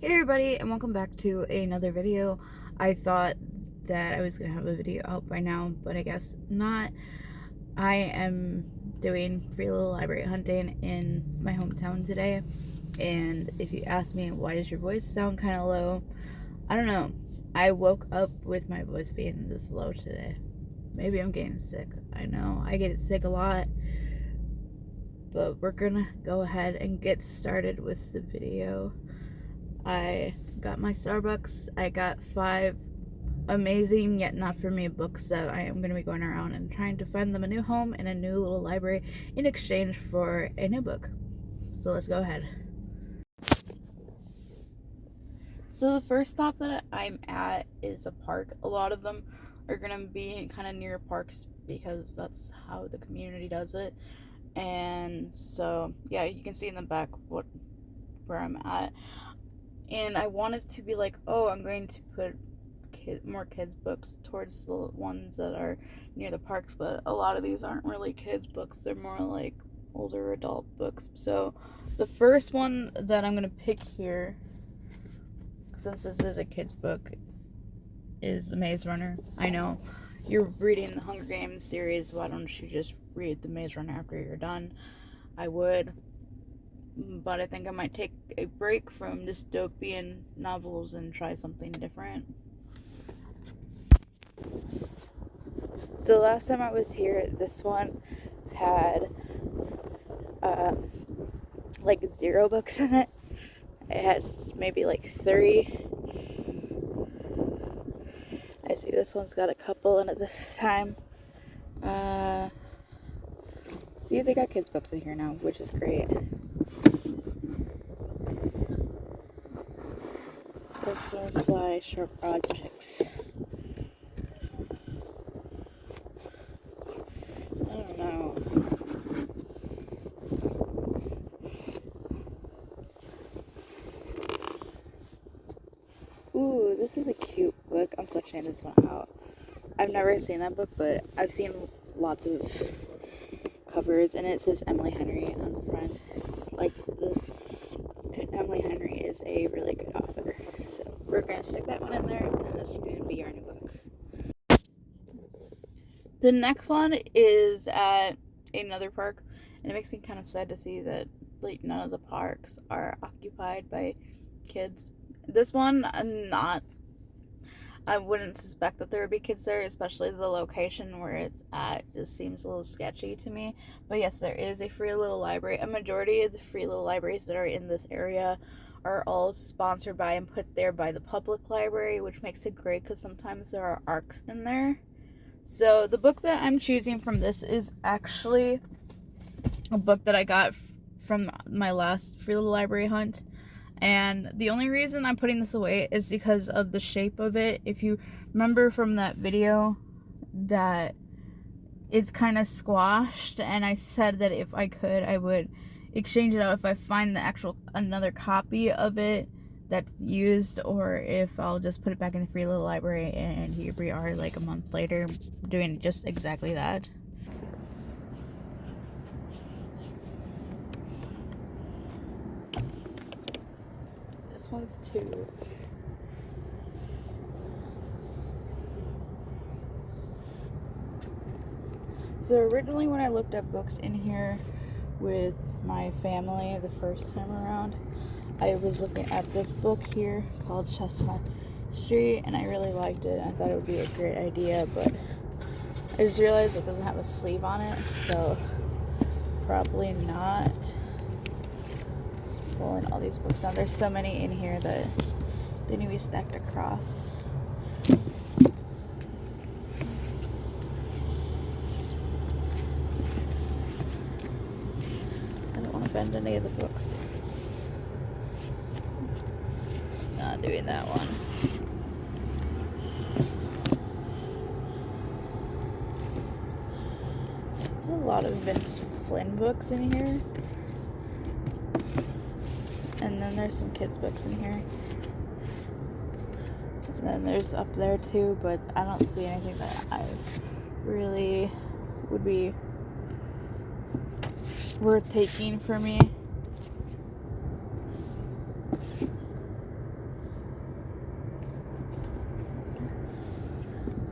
Hey everybody, and welcome back to another video. I thought that I was going to have a video out by now, but I guess not. I am doing free little library hunting in my hometown today, and if you ask me why does your voice sound kind of low, I don't know. I woke up with my voice being this low today. Maybe I'm getting sick. I know, I get sick a lot, but we're gonna go ahead and get started with the video. I got my Starbucks. I got 5 amazing yet not for me books that I am going to be going around and trying to find them a new home and a new little library in exchange for a new book. So let's go ahead. So the first stop that I'm at is a park. A lot of them are going to be kind of near parks because that's how the community does it. And so yeah, you can see in the back where I'm at. And I wanted to be like, oh, I'm going to put more kids books towards the ones that are near the parks, but a lot of these aren't really kids books. They're more like older adult books. So the first one that I'm going to pick here, since this is a kids book, is The Maze Runner. I know you're reading the Hunger Games series. Why don't you just read The Maze Runner after you're done? I would, but I think I might take a break from dystopian novels and try something different. So last time I was here, this one had like 0 books in it. It had maybe like 3. I see this one's got a couple in it this time. See, they got kids books in here now, which is great. Fly Sharp Objects. I don't know. Ooh, this is a cute book. I'm switching this one out. I've never seen that book, but I've seen lots of covers, and it says Emily Henry on the front. Emily Henry is a really good author. So we're going to stick that one in there, and that's going to be our new book. The next one is at another park, and it makes me kind of sad to see that like none of the parks are occupied by kids. This one, I wouldn't suspect that there would be kids there, especially the location where it's at just seems a little sketchy to me. But yes, there is a free little library. A majority of the free little libraries that are in this area are all sponsored by and put there by the public library, which makes it great because sometimes there are ARCs in there. So the book that I'm choosing from this is actually a book that I got from my last free little library hunt. And the only reason I'm putting this away is because of the shape of it. If you remember from that video that it's kind of squashed, and I said that if I could, I would exchange it out if I find the actual another copy of it that's used, or if I'll just put it back in the free little library. And here we are like a month later doing just exactly that. This one's 2. So originally when I looked at books in here with my family the first time around, I was looking at this book here called Chestnut Street, and I really liked it. I thought it would be a great idea, but I just realized it doesn't have a sleeve on it, so probably not. Just pulling all these books down. There's so many in here that they need to be stacked across. I don't want to bend any of the books. Not doing that one. There's a lot of Vince Flynn books in here. And then there's some kids books in here. And then there's up there too, but I don't see anything that I really would be worth taking for me.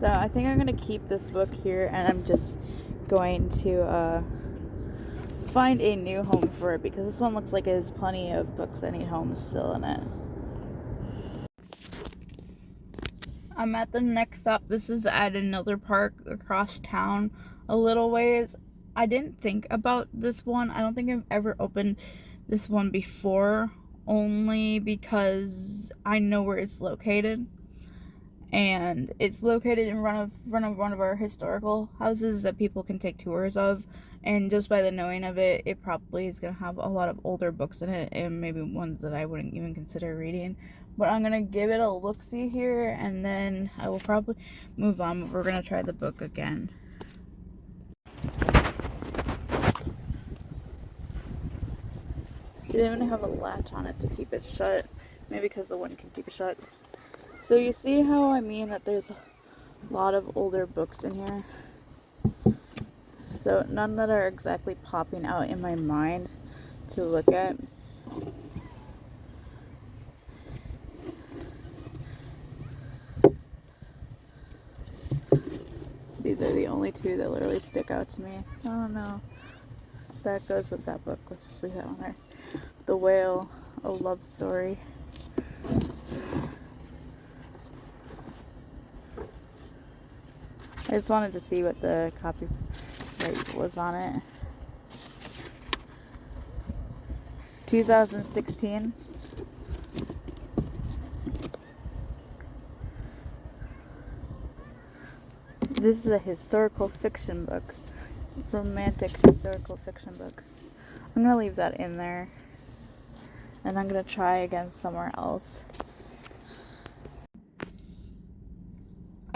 So I think I'm going to keep this book here, and I'm just going to find a new home for it, because this one looks like it has plenty of books that need homes still in it. I'm at the next stop. This is at another park across town a little ways. I didn't think about this one. I don't think I've ever opened this one before, only because I know where it's located. And it's located in front of one of our historical houses that people can take tours of. And just by the knowing of it, it probably is going to have a lot of older books in it, and maybe ones that I wouldn't even consider reading. But I'm going to give it a look-see here, and then I will probably move on. But we're going to try the book again. It didn't even have a latch on it to keep it shut. Maybe because the wind can keep it shut. So you see how I mean that there's a lot of older books in here? So none that are exactly popping out in my mind to look at. These are the only two that literally stick out to me. Oh no. That goes with that book. Let's just leave that one there. The Whale, a love story. I just wanted to see what the copyright was on it. 2016. This is a historical fiction book. Romantic historical fiction book. I'm going to leave that in there. And I'm going to try again somewhere else.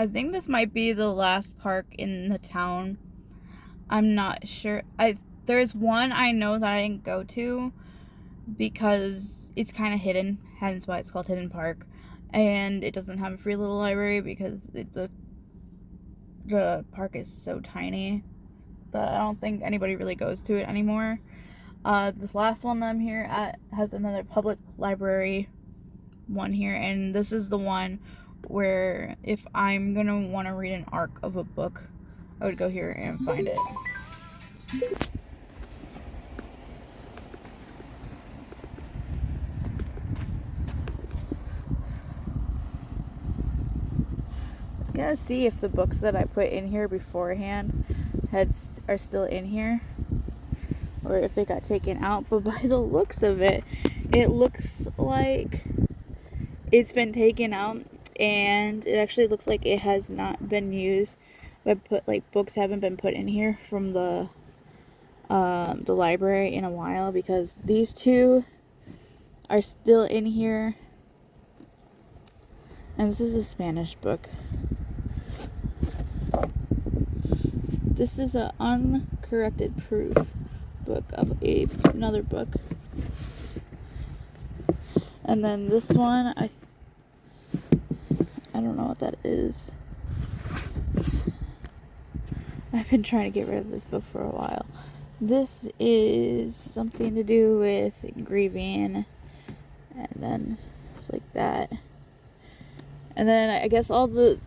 I think this might be the last park in the town. I'm not sure. There's one I know that I didn't go to because it's kind of hidden, hence why it's called Hidden Park. And it doesn't have a free little library because the park is so tiny that I don't think anybody really goes to it anymore. This last one that I'm here at has another public library one here, and this is the one where if I'm gonna want to read an arc of a book, I would go here and find it. I'm gonna see if the books that I put in here beforehand are still in here, or if they got taken out. But by the looks of it, it looks like it's been taken out, and it actually looks like it has not been used. Books haven't been put in here from the library in a while, because these two are still in here. And this is a Spanish book. This is an uncorrected proof book of another book. And then this one, I don't know what that is. I've been trying to get rid of this book for a while. This is something to do with grieving, and then like that. And then I guess all the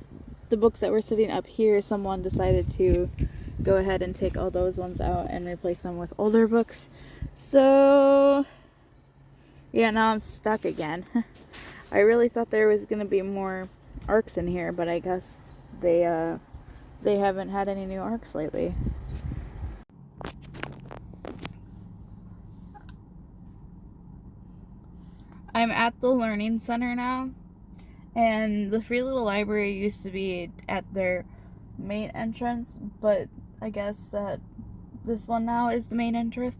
books that were sitting up here, someone decided to go ahead and take all those ones out and replace them with older books. So yeah, now I'm stuck again. I really thought there was gonna be more arcs in here, but I guess they haven't had any new arcs lately. I'm at the Learning Center now, and the Free Little Library used to be at their main entrance, but I guess that this one now is the main entrance.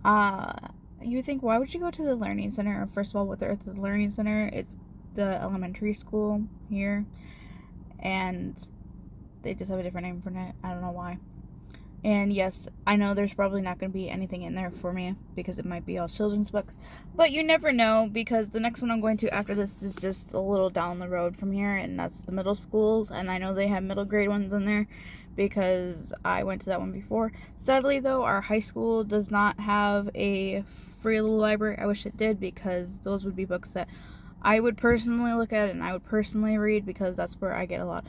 You think, why would you go to the Learning Center? First of all, with the Learning Center, it's the elementary school here, and they just have a different name for it. I don't know why. And yes, I know there's probably not going to be anything in there for me because it might be all children's books. But you never know, because the next one I'm going to after this is just a little down the road from here, and that's the middle schools. And I know they have middle grade ones in there because I went to that one before. Sadly, though, our high school does not have a free little library. I wish it did, because those would be books that I would personally look at and I would personally read, because that's where I get a lot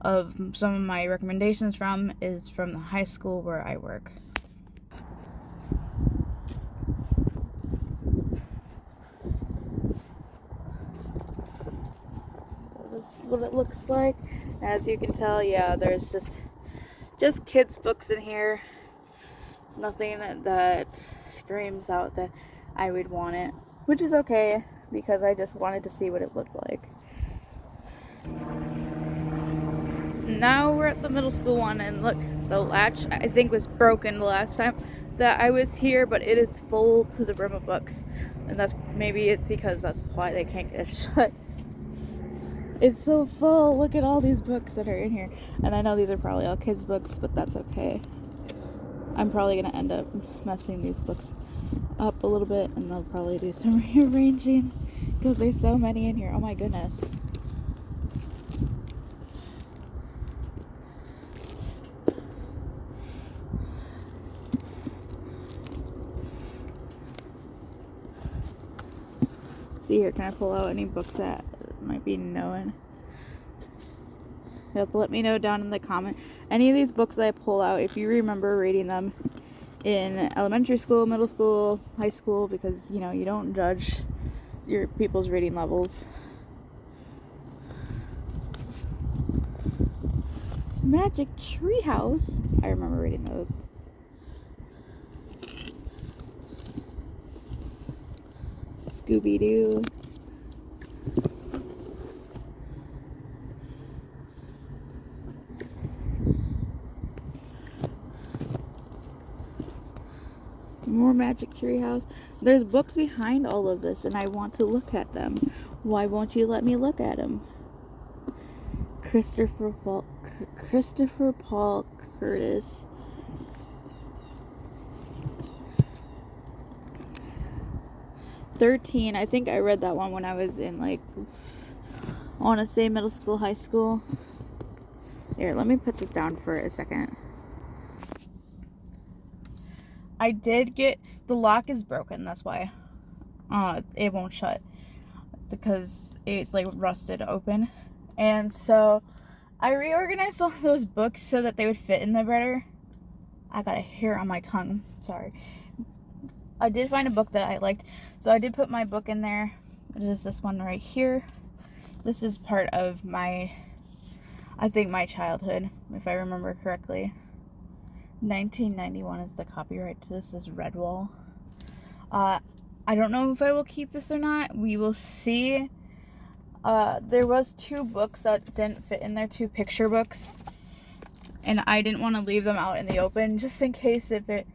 of some of my recommendations from is from the high school where I work. So this is what it looks like. As you can tell, yeah, there's just kids' books in here. Nothing that screams out that I would want it, which is okay because I just wanted to see what it looked like. Now we're at the middle school one, and look, the latch I think was broken the last time that I was here, but it is full to the brim of books, and maybe it's because that's why they can't get it shut. It's so full. Look at all these books that are in here, and I know these are probably all kids' books, but that's okay. I'm probably gonna end up messing these books up a little bit, and they'll probably do some rearranging because there's so many in here. Oh my goodness. See here, can I pull out any books that might be known? You have to let me know down in the comment. Any of these books that I pull out, if you remember reading them in elementary school, middle school, high school, because, you know, you don't judge your people's reading levels. Magic Treehouse. I remember reading those. Scooby-Doo. More Magic Treehouse. There's books behind all of this, and I want to look at them. Why won't you let me look at them? Christopher Paul Curtis. "13." I think I read that one when I was in, like, I want to say middle school, high school. Here, let me put this down for a second. I did get, the lock is broken, that's why it won't shut, because it's like rusted open. And so I reorganized all those books so that they would fit in there better. I got a hair on my tongue, sorry. I did find a book that I liked, so I did put my book in there. It is this one right here. This is part of my, I think, my childhood, if I remember correctly. 1991 is the copyright to this. Is Redwall. I don't know if I will keep this or not. We will see. There was 2 books that didn't fit in there, 2 picture books, and I didn't want to leave them out in the open just in case if it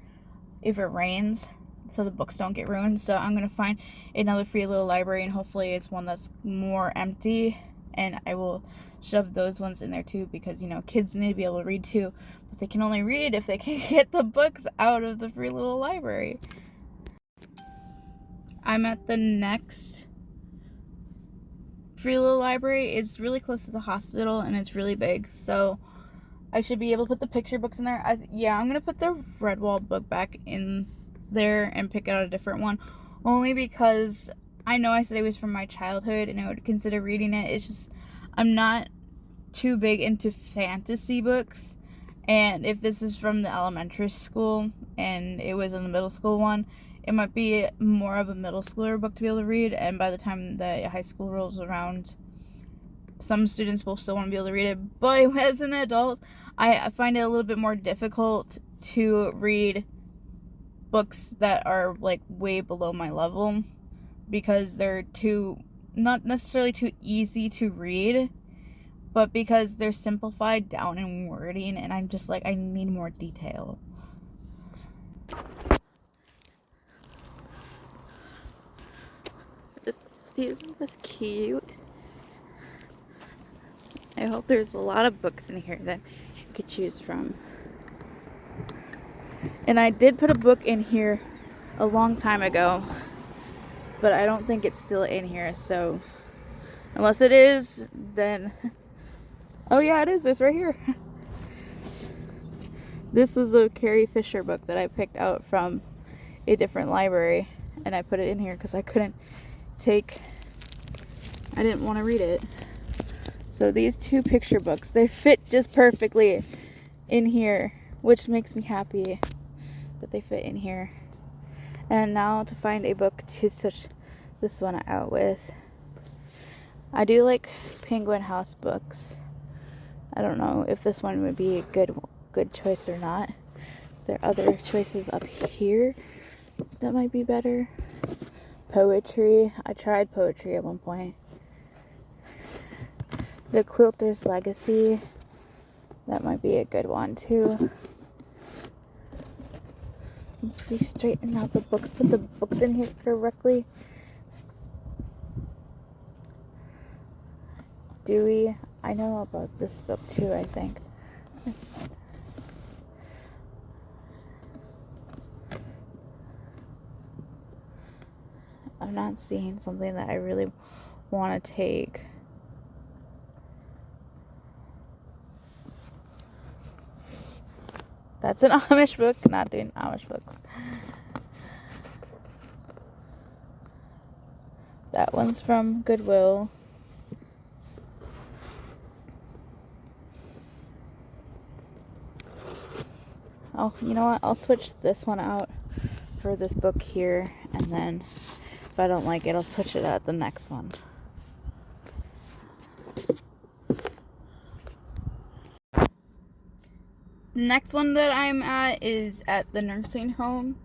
rains, so the books don't get ruined. So I'm gonna find another free little library, and hopefully it's one that's more empty, and I will shove those ones in there too, because, you know, kids need to be able to read too, but they can only read if they can get the books out of the free little library. I'm at the next free little library. It's really close to the hospital, and it's really big, so I should be able to put the picture books in there. Yeah, I'm gonna put the Redwall book back in there and pick out a different one, only because I know I said it was from my childhood and I would consider reading it. It's just, I'm not too big into fantasy books, and if this is from the elementary school and it was in the middle school one, it might be more of a middle schooler book to be able to read, and by the time the high school rolls around, some students will still want to be able to read it. But as an adult, I find it a little bit more difficult to read books that are, like, way below my level, because they're not necessarily too easy to read, but because they're simplified down in wording, and I'm just like, I need more detail. Isn't this cute? I hope there's a lot of books in here that you could choose from. And I did put a book in here a long time ago, but I don't think it's still in here, so unless it is, then, oh yeah, it is, it's right here. This was a Carrie Fisher book that I picked out from a different library, and I put it in here because I didn't want to read it. So these two picture books, they fit just perfectly in here, which makes me happy that they fit in here. And now to find a book to switch this one out with. I do like Penguin House books. I don't know if this one would be a good choice or not. Is there other choices up here that might be better? Poetry. I tried poetry at one point. The Quilter's Legacy. That might be a good one too. Please straighten out the books. Put the books in here correctly. Dewey. I know about this book too, I think. I'm not seeing something that I really want to take. That's an Amish book. Not doing Amish books. That one's from Goodwill. You know what? I'll switch this one out for this book here, and then if I don't like it, I'll switch it out the next one. The next one that I'm at is at the nursing home.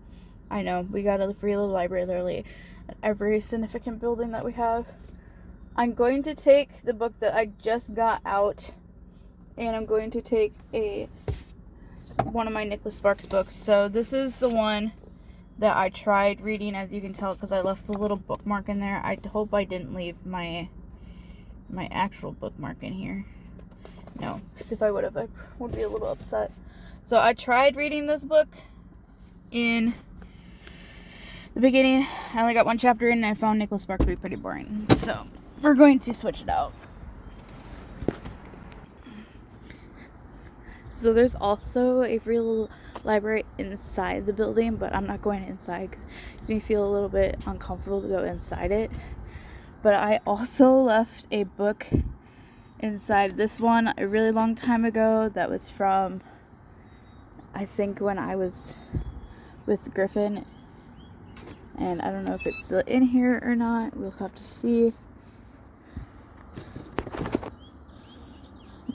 I know, we got a free little library literally at every significant building that we have. I'm going to take the book that I just got out, and I'm going to take one of my Nicholas Sparks books. So this is the one that I tried reading, as you can tell, because I left the little bookmark in there. I hope I didn't leave my actual bookmark in here. No, because if I would have, I would be a little upset. So I tried reading this book in the beginning. I only got one chapter in, and I found Nicholas Sparks to be pretty boring. So we're going to switch it out. So there's also a free little library inside the building, but I'm not going inside because it makes me feel a little bit uncomfortable to go inside it. But I also left a book inside this one a really long time ago that was from, I think, when I was with Griffin. And I don't know if it's still in here or not. We'll have to see.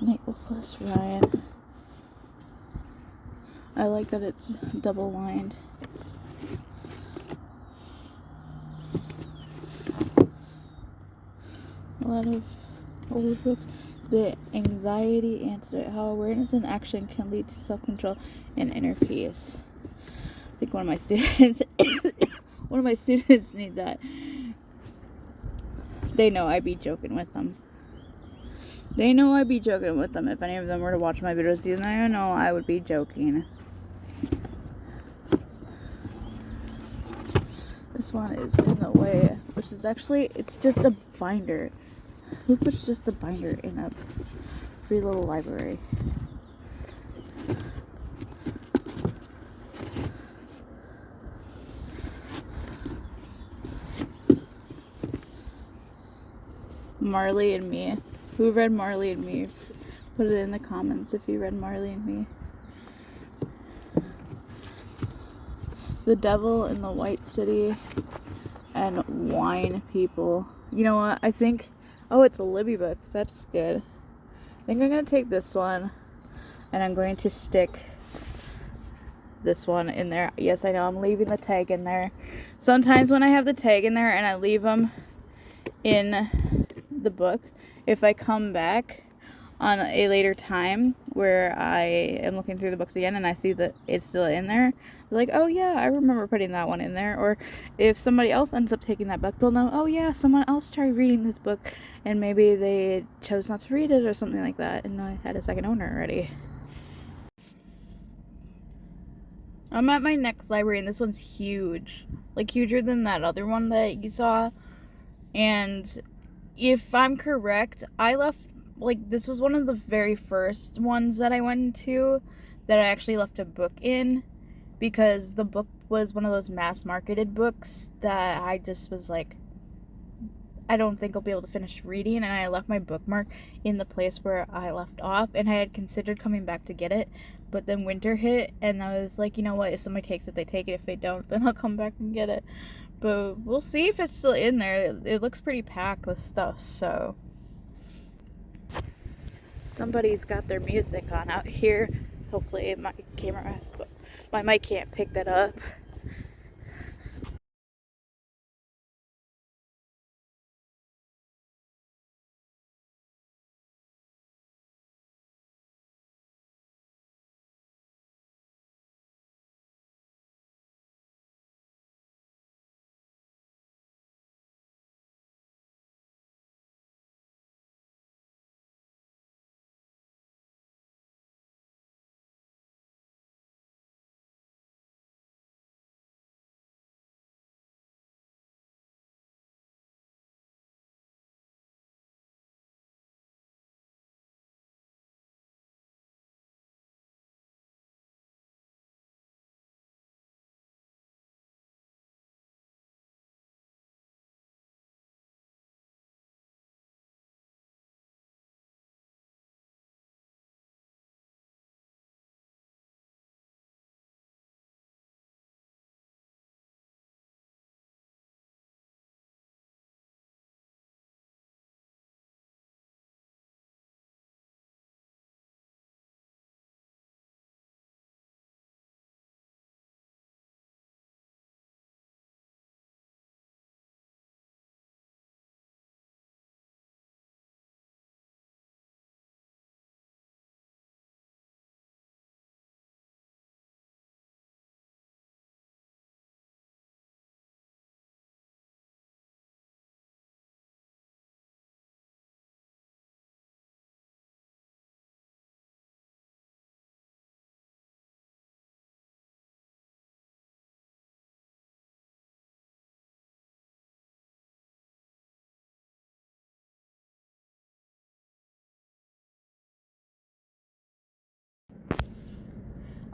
Nicholas Ryan. I like that it's double lined. A lot of older books. The Anxiety Antidote: How Awareness and Action Can Lead to Self-Control and Inner Peace. I think one of my students need that. They know I be joking with them. They know I be joking with them. If any of them were to watch my videos, you know I would be joking. This one is in the way, which is actually, it's just a binder. Who puts just a binder in a free little library? Marley and Me. Who read Marley and Me? Put it in the comments if you read Marley and Me. The Devil in the White City and Wine People. You know what? I think, oh, it's a Libby book. That's good. I think I'm going to take this one and I'm going to stick this one in there. Yes, I know I'm leaving the tag in there. Sometimes when I have the tag in there and I leave them in the book, if I come back on a later time where I am looking through the books again and I see that it's still in there, I'm like, oh yeah, I remember putting that one in there. Or if somebody else ends up taking that book, they'll know, oh yeah, someone else tried reading this book and maybe they chose not to read it or something like that, and I had a second owner already. I'm at my next library, and this one's huge, like huger than that other one that you saw. And if I'm correct, I left, like, this was one of the very first ones that I went to that I actually left a book in, because the book was one of those mass marketed books that I just was like, I don't think I'll be able to finish reading, and I left my bookmark in the place where I left off, and I had considered coming back to get it, but then winter hit, and I was like, you know what, if somebody takes it, they take it. If they don't, then I'll come back and get it. But we'll see if it's still in there. It looks pretty packed with stuff, so. Somebody's got their music on out here. Hopefully my mic can't pick that up.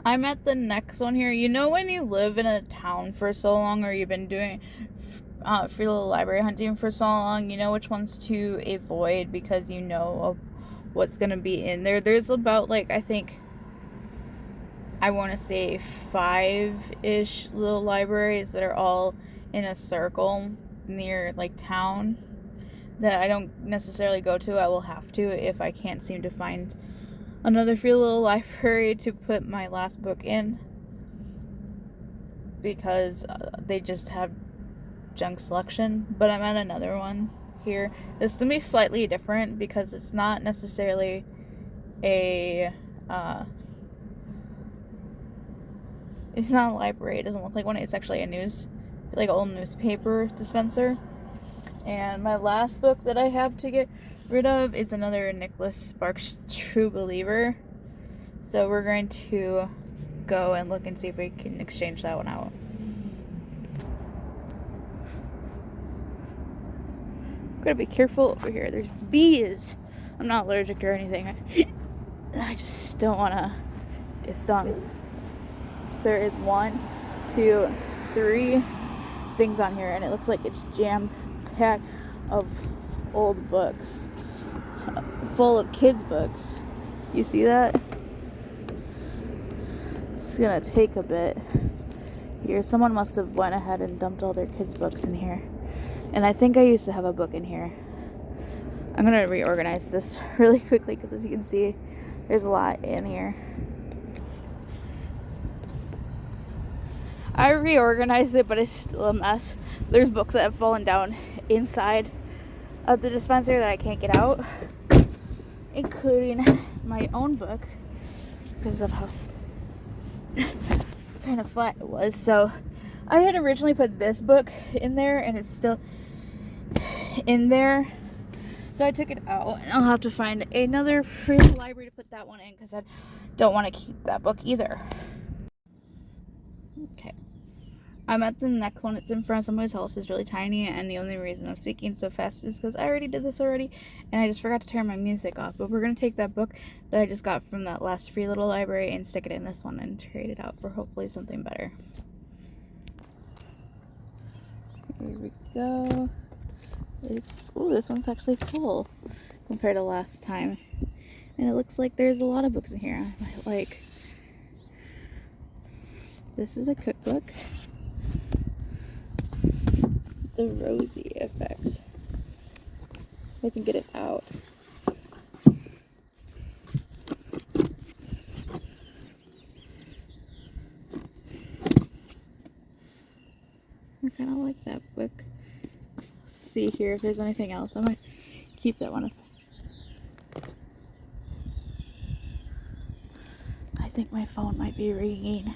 I'm at the next one here. You know when you live in a town for so long, or you've been doing free little library hunting for so long, you know which ones to avoid because you know of what's going to be in there. There's about, like, I think, I want to say 5-ish little libraries that are all in a circle near, like, town that I don't necessarily go to. I will have to if I can't seem to find another free little library to put my last book in, because they just have junk selection. But I'm at another one here. This is going to be slightly different because it's not necessarily a it's not a library. It doesn't look like one. It's actually a old newspaper dispenser. And my last book that I have to get rid of is another Nicholas Sparks True Believer. So we're going to go and look and see if we can exchange that one out. Gotta be careful over here. There's bees. I'm not allergic or anything. I just don't want to get stung. There is 1, 2, 3 things on here, and it looks like it's jam-packed of old books, full of kids' books. You see that? It's gonna take a bit. Here, someone must have went ahead and dumped all their kids' books in here. And I think I used to have a book in here. I'm gonna reorganize this really quickly because, as you can see, there's a lot in here. I reorganized it, but it's still a mess. There's books that have fallen down inside of the dispenser that I can't get out, including my own book because of how kind of flat it was. So I had originally put this book in there, and it's still in there. So I took it out, and I'll have to find another free library to put that one in because I don't want to keep that book either. Okay. I'm at the next one. It's in front of somebody's house. It's really tiny, and the only reason I'm speaking so fast is because I already did this already, and I just forgot to turn my music off. But we're going to take that book that I just got from that last free little library and stick it in this one and trade it out for hopefully something better. Here we go. This one's actually full compared to last time. And it looks like there's a lot of books in here. I might like. This is a cookbook. The Rosie Effect. If I can get it out. I kind of like that book. Let's see here if there's anything else. I might keep that one. I think my phone might be ringing.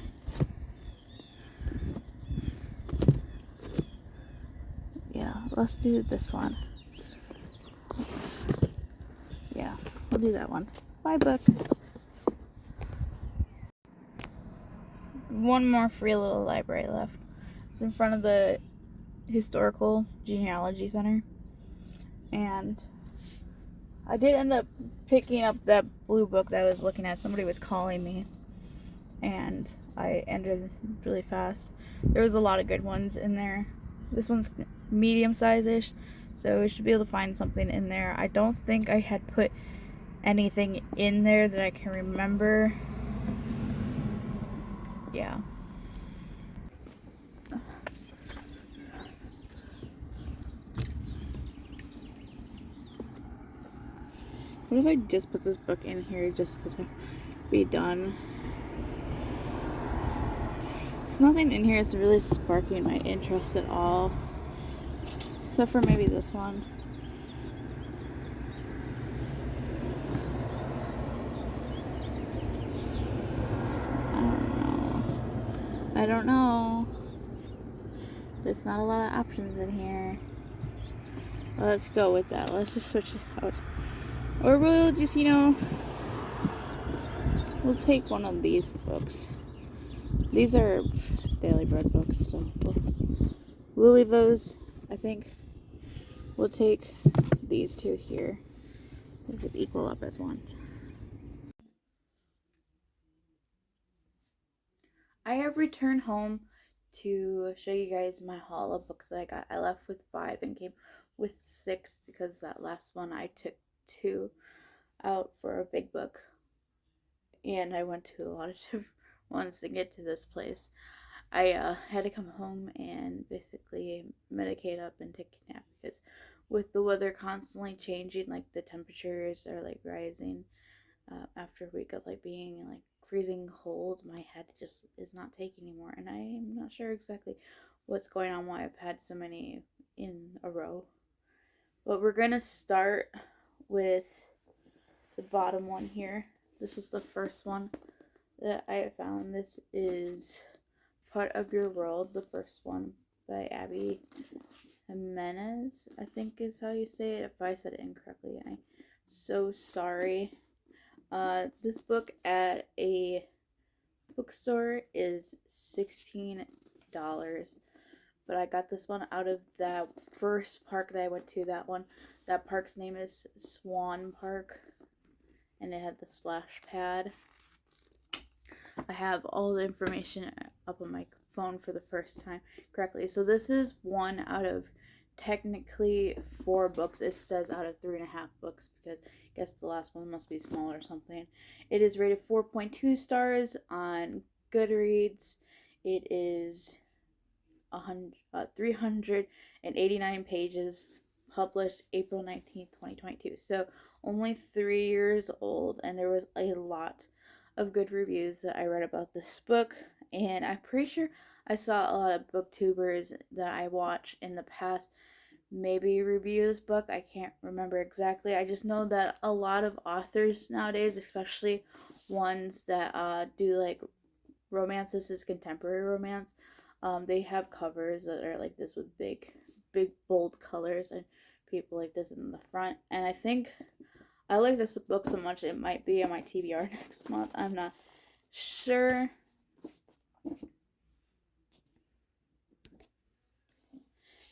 Yeah, let's do this one. Yeah, we'll do that one. Bye, book. One more free little library left. It's in front of the Historical Genealogy Center. And I did end up picking up that blue book that I was looking at. Somebody was calling me. And I entered really fast. There was a lot of good ones in there. This one's medium size-ish, so we should be able to find something in there. I don't think I had put anything in there that I can remember. Yeah. What if I just put this book in here just because I'd be done? There's nothing in here that's really sparking my interest at all. Except for maybe this one. I don't know. There's not a lot of options in here. Let's go with that. Let's just switch it out. Or we'll just, we'll take one of these books. These are Daily Bread books, so we'll leave those. I think we'll take these two here. We'll just equal up as one. I have returned home to show you guys my haul of books that I got. I left with 5 and came with 6 because that last one I took 2 out for a big book. And I went to a lot of different ones to get to this place. I had to come home and basically medicate up and take a nap because with the weather constantly changing, like the temperatures are like rising after a week of like being like freezing cold, my head just is not taking anymore, and I'm not sure exactly what's going on, why I've had so many in a row. But we're gonna start with the bottom one here. This was the first one that I found. This is Part of Your World, the first one by Abby Jimenez, I think is how you say it. If I said it incorrectly, I'm so sorry. This book at a bookstore is $16, but I got this one out of that first park that I went to. That park's name is Swan Park, and it had the splash pad. I have all the information up on my phone for the first time correctly. So this is one out of technically 4 books. It says out of 3.5 books because I guess the last one must be small or something. It is rated 4.2 stars on Goodreads. It is 389 pages, published April 19th, 2022. So only 3 years old, and there was a lot of good reviews that I read about this book, and I'm pretty sure I saw a lot of booktubers that I watch in the past maybe review this book. I can't remember exactly. I just know that a lot of authors nowadays, especially ones that do like romance, this is contemporary romance, they have covers that are like this with big bold colors and people like this in the front, and I think I like this book so much it might be on my TBR next month. I'm not sure.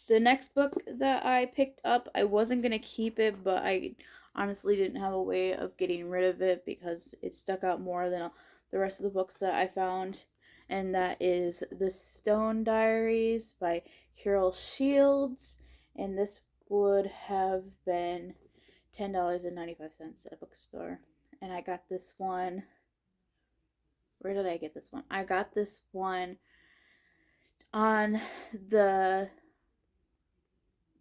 The next book that I picked up, I wasn't going to keep it, but I honestly didn't have a way of getting rid of it because it stuck out more than the rest of the books that I found. And that is The Stone Diaries by Carol Shields. And this would have been $10.95 at a bookstore. And I got this one. Where did I get this one? I got this one on the,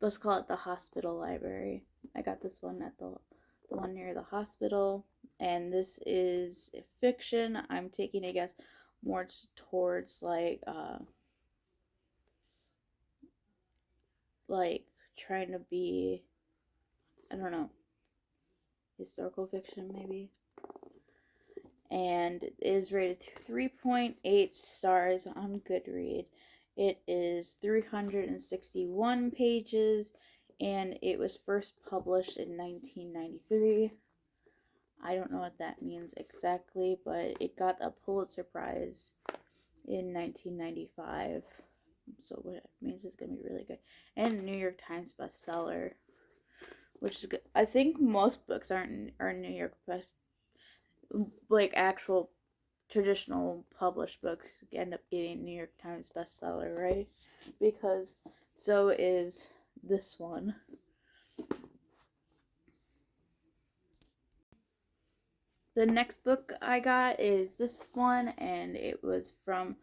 let's call it the hospital library. I got this one at the one near the hospital, and this is fiction. I'm taking a guess more towards like trying to be, I don't know, historical fiction maybe. And it is rated 3.8 stars on Goodreads. It is 361 pages, and it was first published in 1993. I don't know what that means exactly, but it got a Pulitzer Prize in 1995. So what it means is going to be really good. And New York Times bestseller, which is good. I think most books are New York best, like actual traditional published books end up getting New York Times bestseller, right? Because so is this one. The next book I got is this one, and it was from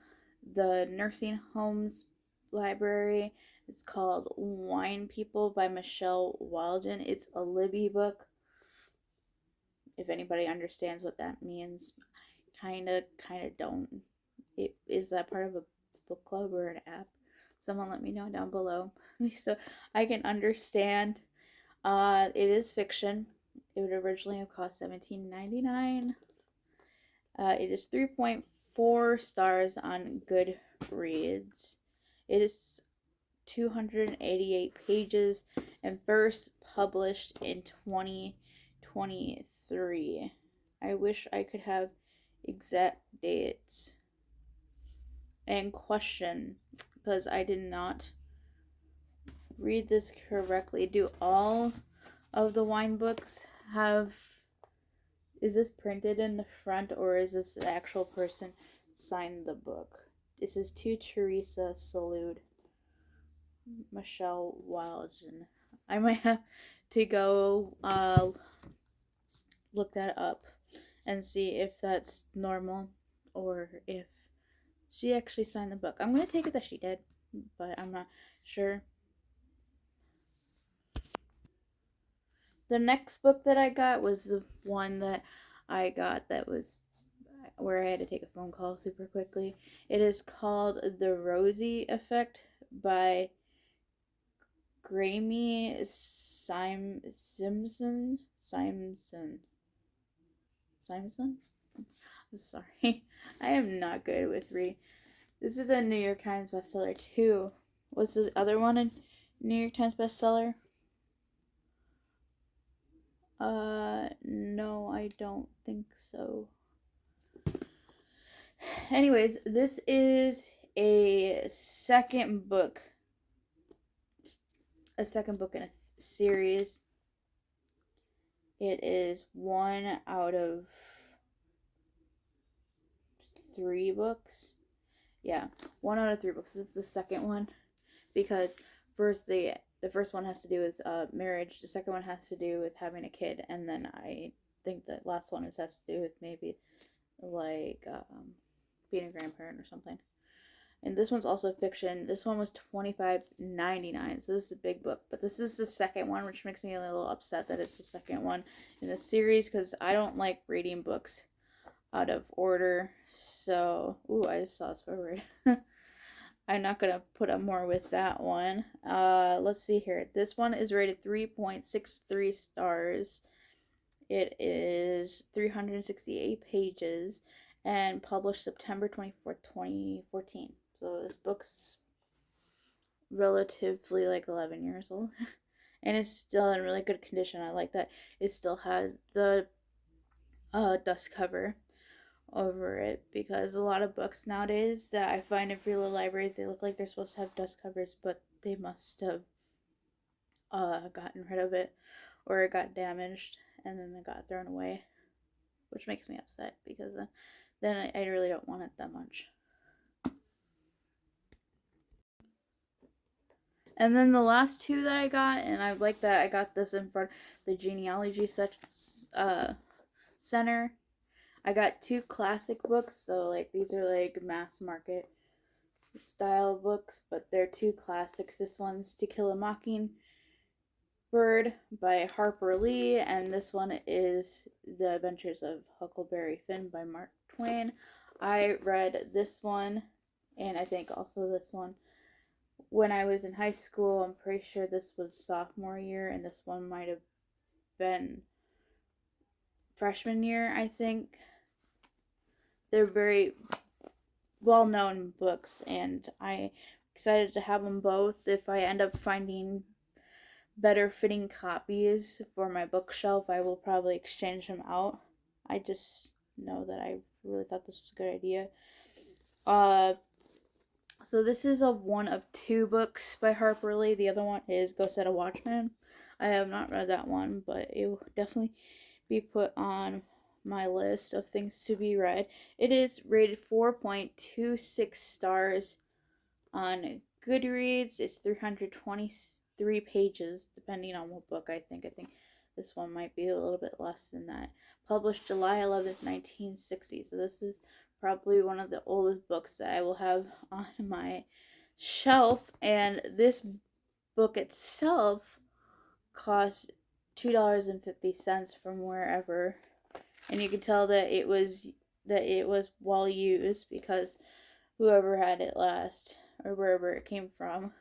the Nursing Homes Library. It's called Wine People by Michelle Wilden. It's a Libby book. If anybody understands what that means, kind of don't. Is that part of a book club or an app? Someone let me know down below so I can understand. It is fiction. It would originally have cost $17.99. It is 3.4 stars on Goodreads. It is 288 pages and first published in 2023. I wish I could have exact dates and question, because I did not read this correctly. Do all of the wine books have, is this printed in the front, or is this the actual person signed the book? This is to Teresa Salud, Michelle Wilden. I might have to go look that up and see if that's normal or if she actually signed the book. I'm going to take it that she did, but I'm not sure. The next book that I got was the one that I got that was where I had to take a phone call super quickly. It is called The Rosie Effect by Graeme Simson. I'm sorry. I am not good with reading. This is a New York Times bestseller too. Was the other one a New York Times bestseller? No, I don't think so. Anyways, this is a second book in a series. It is 1 out of 3 books. Yeah, 1 out of 3 books. This is the second one, because first the first one has to do with marriage. The second one has to do with having a kid, and then I think the last one has to do with maybe like being a grandparent or something. And this one's also fiction. This one was $25.99, so this is a big book. But this is the second one, which makes me a little upset that it's the second one in the series, because I don't like reading books out of order. So, ooh, I just saw a swear word. I'm not going to put up more with that one. Let's see here. This one is rated 3.63 stars. It is 368 pages and published September 24th, 2014. So this book's relatively like 11 years old. And it's still in really good condition. I like that it still has the dust cover over it, because a lot of books nowadays that I find in free little libraries, they look like they're supposed to have dust covers, but they must have gotten rid of it, or it got damaged and then it got thrown away, which makes me upset, because then I really don't want it that much. And then the last two that I got, and I like that I got this in front of the genealogy center. I got two classic books, so like these are like mass market style books, but they're two classics. This one's To Kill a Mockingbird by Harper Lee, and this one is The Adventures of Huckleberry Finn by Mark Twain. I read this one, and I think also this one, when I was in high school. I'm pretty sure this was sophomore year, and this one might have been freshman year, I think. They're very well known books, and I'm excited to have them both. If I end up finding better fitting copies for my bookshelf, I will probably exchange them out. I just know that I really thought this was a good idea. So this is one of two books by Harper Lee. The other one is Go Set a Watchman. I have not read that one, but it will definitely be put on my list of things to be read. It is rated 4.26 stars on Goodreads. It's 323 pages, depending on what book. I think this one might be a little bit less than that. Published July 11th, 1960. So this is probably one of the oldest books that I will have on my shelf. And this book itself cost $2.50 from wherever, and you can tell that it was well used because whoever had it last, or wherever it came from,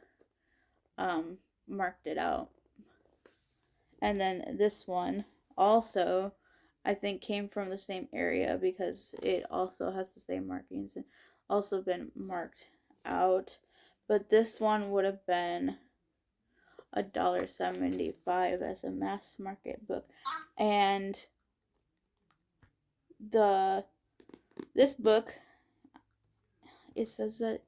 marked it out. And then this one also, I think, came from the same area because it also has the same markings and also been marked out. But this one would have been $1.75 as a mass market book. And this book, it says that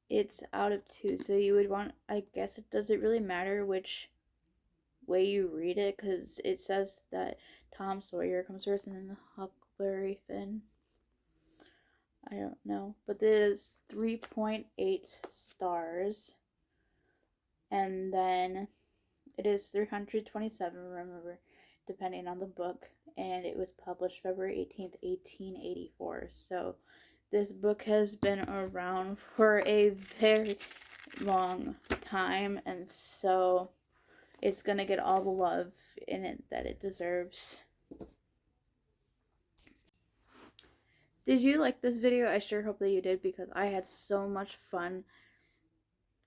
it's out of 2, so you would want, I guess it doesn't really matter which way you read it, because it says that Tom Sawyer comes first and then the Huckleberry Finn. I don't know, but there's 3.8 stars, and then it is 327, remember, depending on the book, and it was published February 18th, 1884. So this book has been around for a very long time, and so it's gonna get all the love in it that it deserves. Did you like this video? I sure hope that you did, because I had so much fun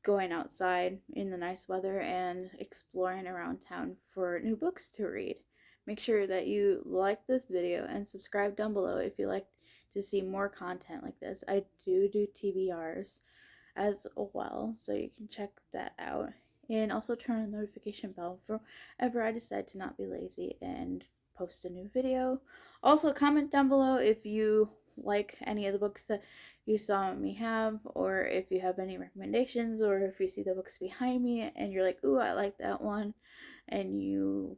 going outside in the nice weather and exploring around town for new books to read. Make sure that you like this video and subscribe down below if you like to see more content like this. I do TBRs as well, so you can check that out. And also turn on the notification bell for whenever I decide to not be lazy and post a new video. Also, comment down below if you like any of the books that you saw me have, or if you have any recommendations, or if you see the books behind me and you're like, ooh, I like that one, and you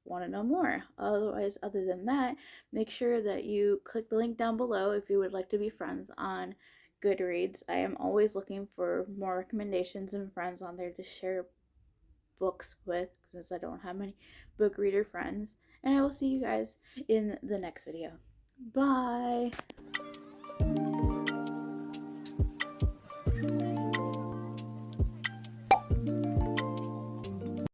want to know more. Otherwise, other than that, make sure that you click the link down below if you would like to be friends on Goodreads. I am always looking for more recommendations and friends on there to share books with, since I don't have many book reader friends. And I will see you guys in the next video. Bye!